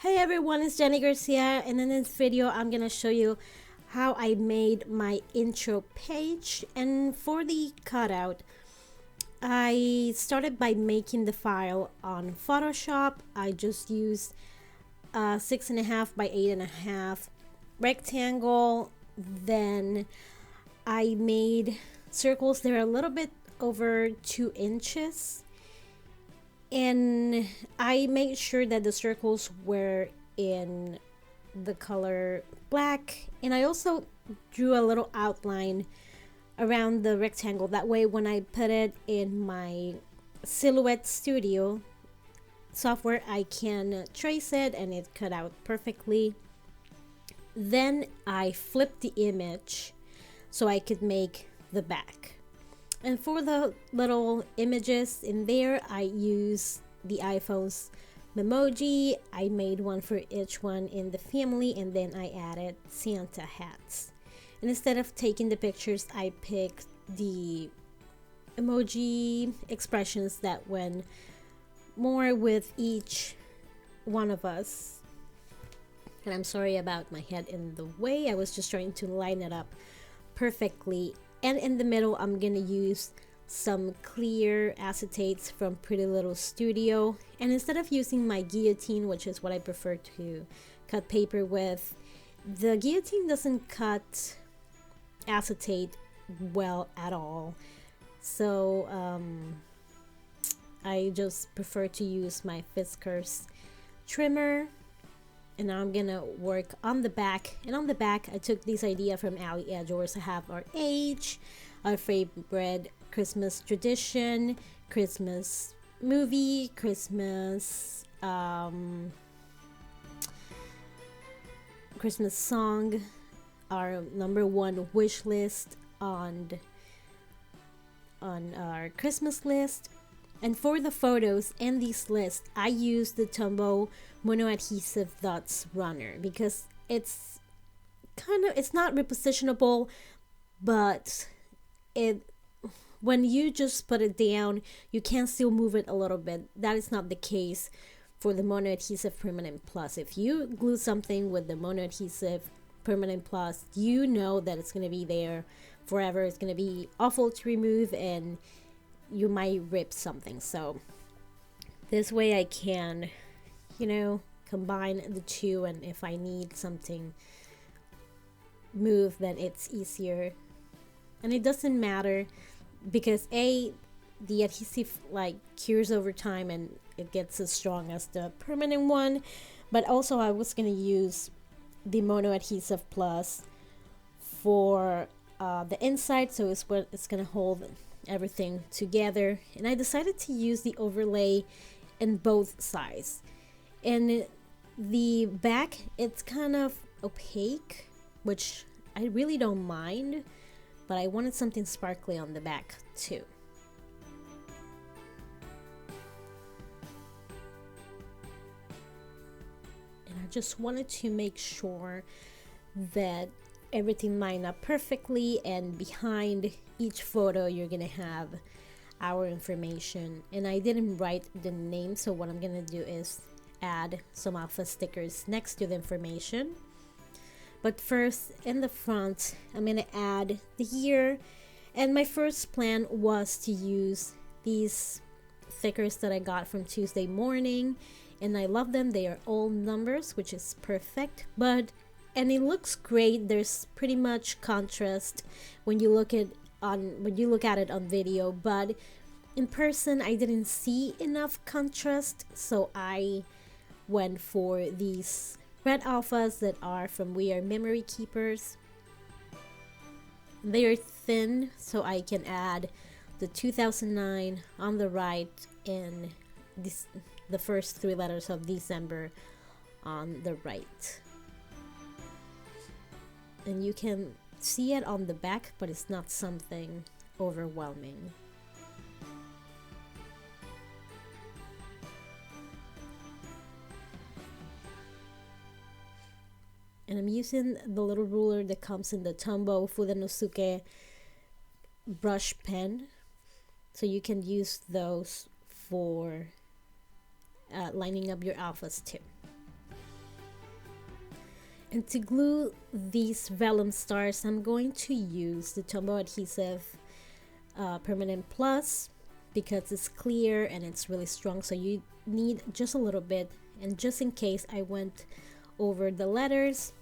Hey everyone, it's Jenny Garcia, and in this video I'm gonna show you how I made my intro page. And for the cutout, I started by making the file on Photoshop. I just used a 6.5 by 8.5 rectangle. Then I made circles. They're a little bit over 2 inches, and I made sure that the circles were in the color black, and I also drew a little outline around the rectangle. That way when I put it in my Silhouette Studio software, I can trace it and it cut out perfectly. Then I flipped the image so I could make the back. And for the little images in there, I used the iPhone's Memoji. I made one for each one in the family, and then I added Santa hats. And instead of taking the pictures, I picked the emoji expressions that went more with each one of us. And I'm sorry about my head in the way. I was just trying to line it up perfectly. And in the middle, I'm gonna use some clear acetates from Pretty Little Studio. And instead of using my guillotine, which is what I prefer to cut paper with, the guillotine doesn't cut acetate well at all. So I just prefer to use my Fiskars trimmer. And now I'm gonna work on the back. And on the back, I took this idea from Ali Edgeworth. I have our age, our favorite Christmas tradition, Christmas movie, Christmas Christmas song, our number one wish list on our Christmas list. And for the photos and these lists, I used the Tombow Mono Adhesive Dots Runner because it's not repositionable, but when you just put it down, you can still move it a little bit. That is not the case for the Mono Adhesive Permanent Plus. If you glue something with the Mono Adhesive Permanent Plus, you know that it's going to be there forever. It's going to be awful to remove, and you might rip something. So this way I can, combine the two, and if I need something move, then it's easier. And it doesn't matter because the adhesive cures over time and it gets as strong as the permanent one. But also I was going to use the Mono Adhesive Plus for the inside, so it's going to hold everything together. And I decided to use the overlay in both sides. And the back, it's kind of opaque, which I really don't mind, but I wanted something sparkly on the back too. And I just wanted to make sure that everything lined up perfectly, and behind each photo you're gonna have our information. And I didn't write the name, so what I'm gonna do is add some alpha stickers next to the information. But first, in the front, I'm gonna add the year. And my first plan was to use these stickers that I got from Tuesday Morning, and I love them. They are all numbers, which is perfect, and it looks great. There's pretty much contrast when you look at it on video, but in person I didn't see enough contrast, so I went for these red alphas that are from We Are Memory Keepers. They are thin, so I can add the 2009 on the right and the first 3 letters of December on the right. And you can see it on the back, but it's not something overwhelming. And I'm using the little ruler that comes in the Tombow Fudenosuke brush pen, so you can use those for lining up your alphas too. And to glue these vellum stars, I'm going to use the Tombow Adhesive Permanent Plus because it's clear and it's really strong, so you need just a little bit. And just in case I went over the letters,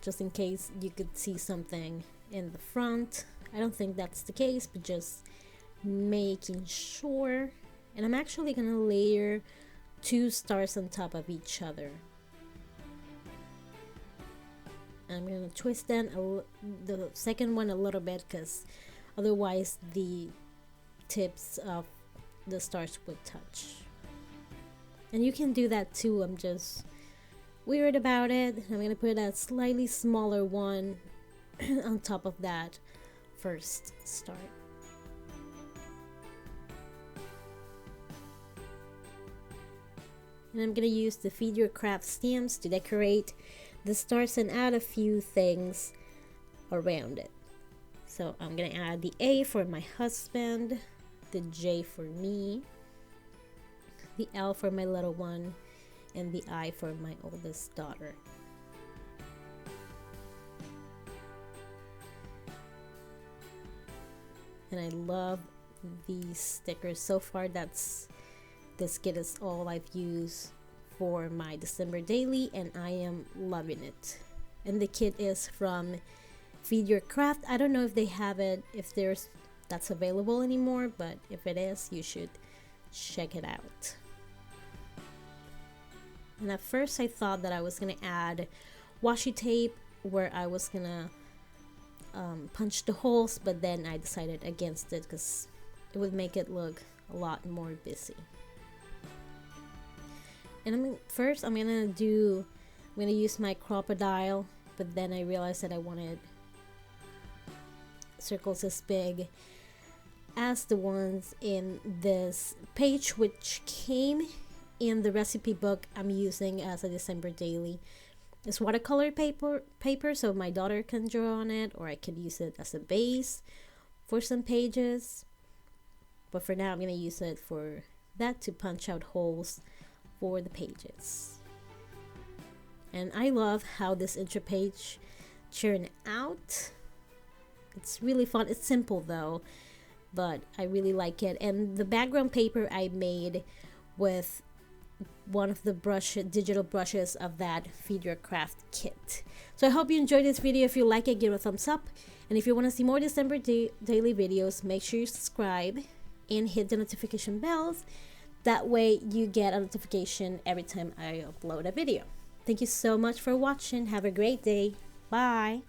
just in case you could see something in the front. I don't think that's the case, but just making sure. And I'm actually gonna layer 2 stars on top of each other. I'm gonna twist then the second one a little bit, because otherwise the tips of the stars would touch. And you can do that too. I'm just weird about it. I'm gonna put a slightly smaller one on top of that first star. And I'm gonna use the Feed Your Craft stamps to decorate the stars and add a few things around it. So I'm gonna add the A for my husband, the J for me, the L for my little one, and the I for my oldest daughter. And I love these stickers. So far, this kit is all I've used for my December daily, and I am loving it. And the kit is from Feed Your Craft. I don't know if they have it, if that's available anymore, but if it is, you should check it out. And at first I thought that I was gonna add washi tape where I was gonna punch the holes, but then I decided against it because it would make it look a lot more busy. And I'm gonna use my crocodile, but then I realized that I wanted circles as big as the ones in this page, which came in the recipe book I'm using as a December daily. It's watercolor paper, so my daughter can draw on it, or I could use it as a base for some pages. But for now, I'm gonna use it for that, to punch out holes for the pages. And I love how this intro page turned out. It's really fun. It's simple though, but I really like it. And the background paper I made with one of the digital brushes of that Feed Your Craft kit. So I hope you enjoyed this video. If you like it, give it a thumbs up. And if you want to see more December daily videos, make sure you subscribe and hit the notification bells. That way you get a notification every time I upload a video. Thank you so much for watching. Have a great day. Bye.